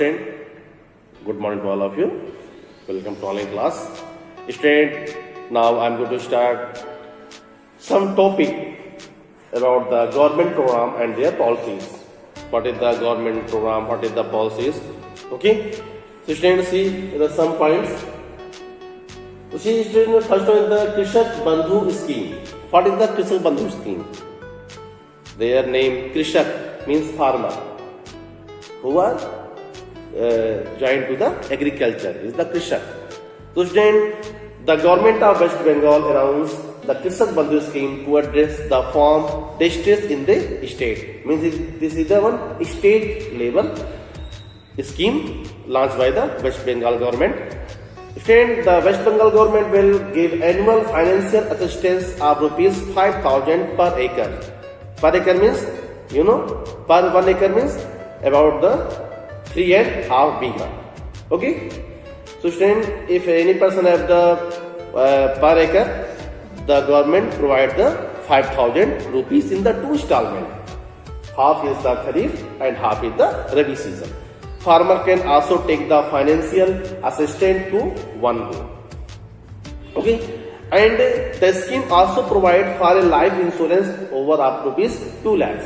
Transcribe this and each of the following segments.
student. Good morning to all of you. Welcome to online class. Student, now I am going to start some topic about the government program and their policies. What is the government program? What is the policies? Okay. So student, see there are some points. See student, first one is the Krishak Bandhu scheme. What is the Krishak Bandhu scheme? Their name Krishak means farmer who are joined to the agriculture is the Krishak. So then the government of West Bengal announced the Krishak Bandhu scheme to address the farm distress in the state. Means this is the one state level scheme launched by the West Bengal government. Then the West Bengal government will give annual financial assistance of rupees 5,000 per acre. Per acre means, per 1 acre means about the 3.5 bigha. Okay. So student, if any person have the per acre, the government provide the 5,000 rupees in the 2 installment. Half is the Kharif and half is the Rabi season. Farmer can also take the financial assistance to 1 go. Okay. And the scheme also provide for a life insurance over up to rupees 2 lakhs.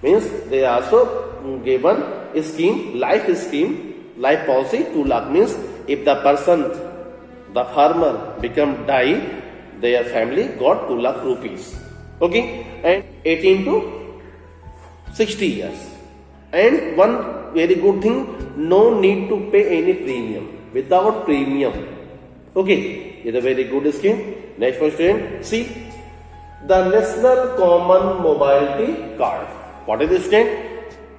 Means they also given a scheme, life policy 2 lakh. Means if the person, the farmer become die, their family got 2 lakh rupees. Okay. And 18 to 60 years. And one very good thing, no need to pay any premium. Without premium. Okay. It's a very good scheme. Next one student, see the National Common Mobility Card. What is this student?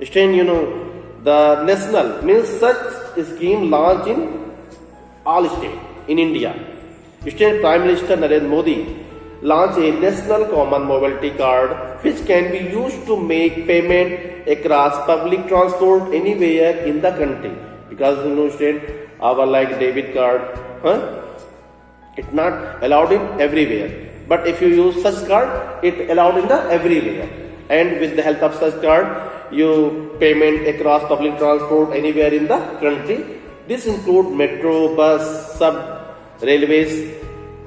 Student, the national means such scheme launched in all states in India. Student, Prime Minister Narendra Modi launched a National Common Mobility Card which can be used to make payment across public transport anywhere in the country. Because student, our like debit card, it's not allowed in everywhere. But if you use such card, it allowed in the everywhere. And with the help of such card, you payment across public transport anywhere in the country. This include metro, bus, sub, railways,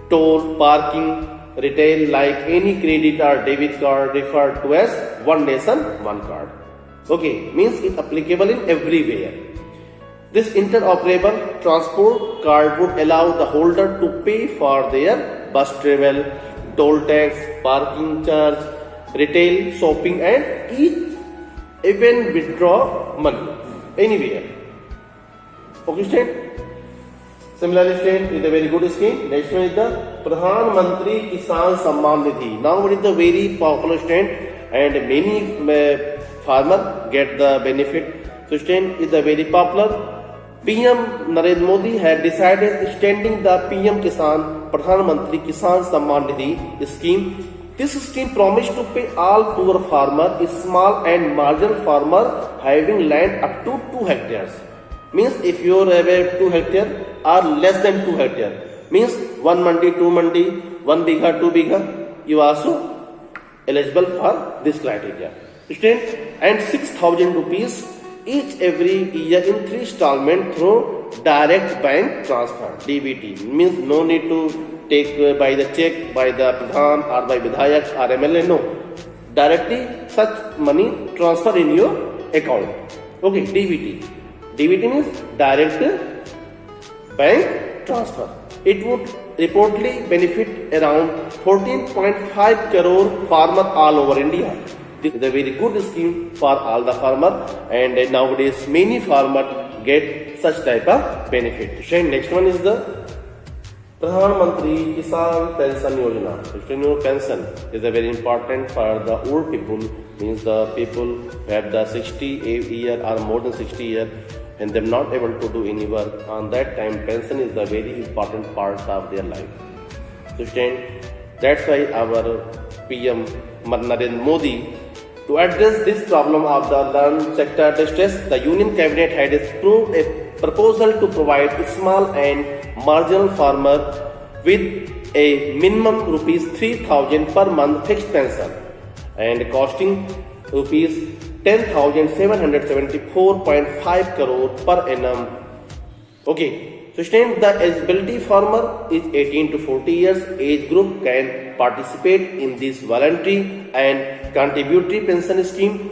toll, parking, retail, like any credit or debit card referred to as one nation, one card. Okay, means it's applicable in everywhere. This interoperable transport card would allow the holder to pay for their bus travel, toll tax, parking charge, retail, shopping and even withdraw money anywhere. Okay, student. Similarly, student, is a very good scheme. Next one is the Pradhan Mantri Kisan Samman Nidhi. Now it is a very popular student and many farmers get the benefit. So student is a very popular. PM Narendra Modi had decided extending the PM Kisan Pradhan Mantri Kisan Samman Nidhi scheme. This scheme promised to pay all poor farmers, small and marginal farmer having land up to 2 hectares. Means if you have a 2 hectare or less than 2 hectare, means 1 mandi, 2 mandi, 1 bigha, 2 bigha, you are also eligible for this criteria. And 6,000 rupees each every year in 3 installment through direct bank transfer, DBT. Means no need to take by the check, by the Pradhan or by Vidhayak or MLA, no. Directly such money transfer in your account. Okay, DBT. DBT means direct bank transfer. It would reportedly benefit around 14.5 crore farmers all over India. This is a very good scheme for all the farmers, and nowadays many farmers get such type of benefit. Next one is the Pradhan Mantri Kisan Pension Yojana. Pension is a very important for the old people, means the people who have the 60 year or more than 60 years and they're not able to do any work. On that time, pension is the very important part of their life. So that's why our PM Narendra Modi, to address this problem of the land sector distress, the Union Cabinet had approved a proposal to provide small and marginal farmer with a minimum rupees 3,000 per month fixed pension and costing rupees 10,774.5 crore per annum. Okay, so student, the eligibility farmer is 18 to 40 years age group can participate in this voluntary and contributory pension scheme.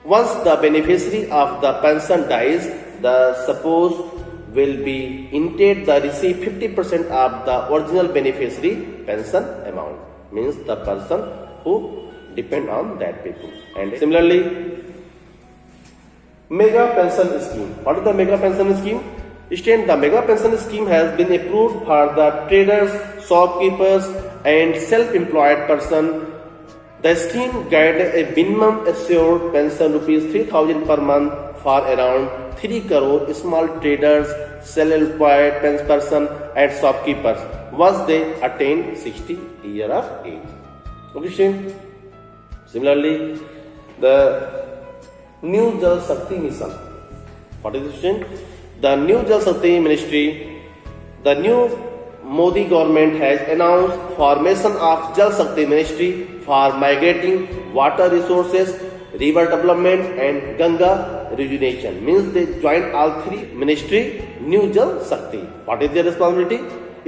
Once the beneficiary of the pension dies, the spouse will be entitled to receive 50% of the original beneficiary pension amount. Means the person who depend on that people. And similarly, mega pension scheme. What is the mega pension scheme? Student, the mega pension scheme has been approved for the traders, shopkeepers, and self-employed person. The scheme guides a minimum assured pension rupees 3,000 per month for around 3 crore small traders, self-employed person, and shopkeepers once they attain 60 years of age. Okay, student. Similarly, the New Jal Shakti Mission. What is this, student? The New Jal Shakti Ministry, the new Modi government has announced formation of Jal Shakti Ministry for migrating water resources, river development, and Ganga rejuvenation. Means they join all three ministry, New Jal Shakti. What is their responsibility?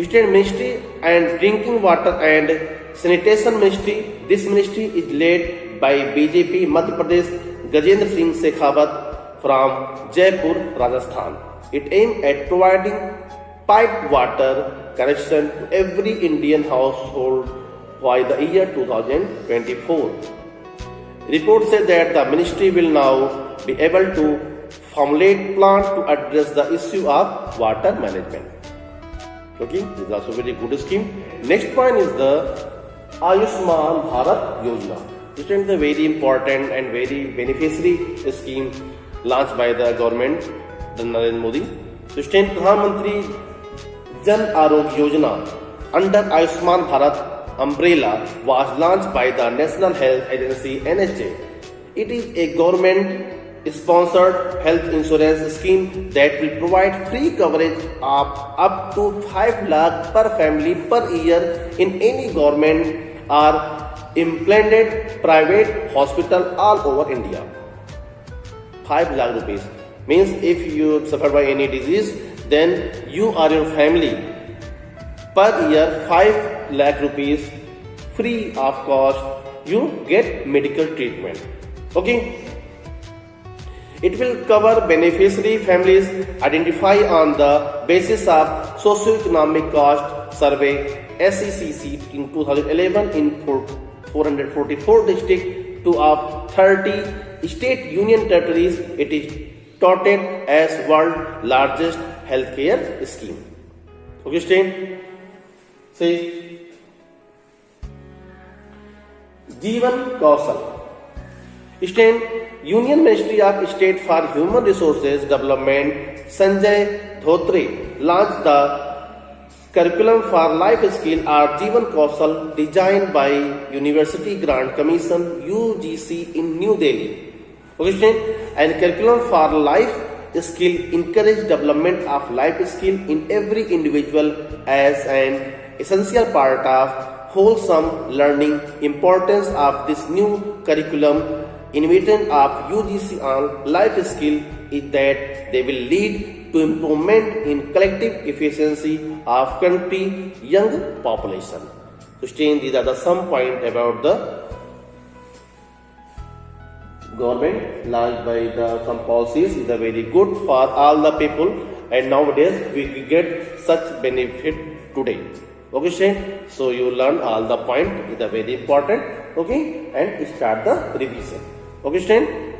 State Ministry and Drinking Water and Sanitation Ministry. This ministry is led by BJP Madhya Pradesh Gajendra Singh Shekhawat from Jaipur, Rajasthan. It aims at providing piped water connection to every Indian household by the year 2024. Reports say that the ministry will now be able to formulate plans to address the issue of water management. Okay, this is also a very good scheme. Next point is the Ayushman Bharat Yojana. This is a very important and very beneficiary scheme launched by the government, the Narendra Modi. So, Pradhan Mantri Jan Arogya Yojana under Ayushman Bharat umbrella was launched by the National Health Agency NHA. It is a government sponsored health insurance scheme that will provide free coverage of up to 5 lakh per family per year in any government or implanted private hospital all over India. 5 lakh rupees means if you suffer by any disease, then you or your family per year 5 lakh rupees free of cost you get medical treatment. Okay. It will cover beneficiary families identified on the basis of socio-economic cost survey SECC in 2011 in 444 districts to of 30 state union territories. It is touted as world's largest healthcare scheme. Okay, student. See, Jeevan Kaushal. Student, Union Ministry of State for Human Resources Development Sanjay Dhotre launched the Curriculum for Life Skill or Jeevan Kaushal designed by University Grant Commission UGC in New Delhi. Okay, and Curriculum for Life Skill encourage development of life skill in every individual as an essential part of wholesome learning. Importance of this new curriculum invention of UGC on life skill is that they will lead to improvement in collective efficiency of country young population. So, these are the some point about the government launched by the some policies is very good for all the people, and nowadays we get such benefit today. Okay, student. So you learn all the point is very important. Okay, and start the revision. Okay, student.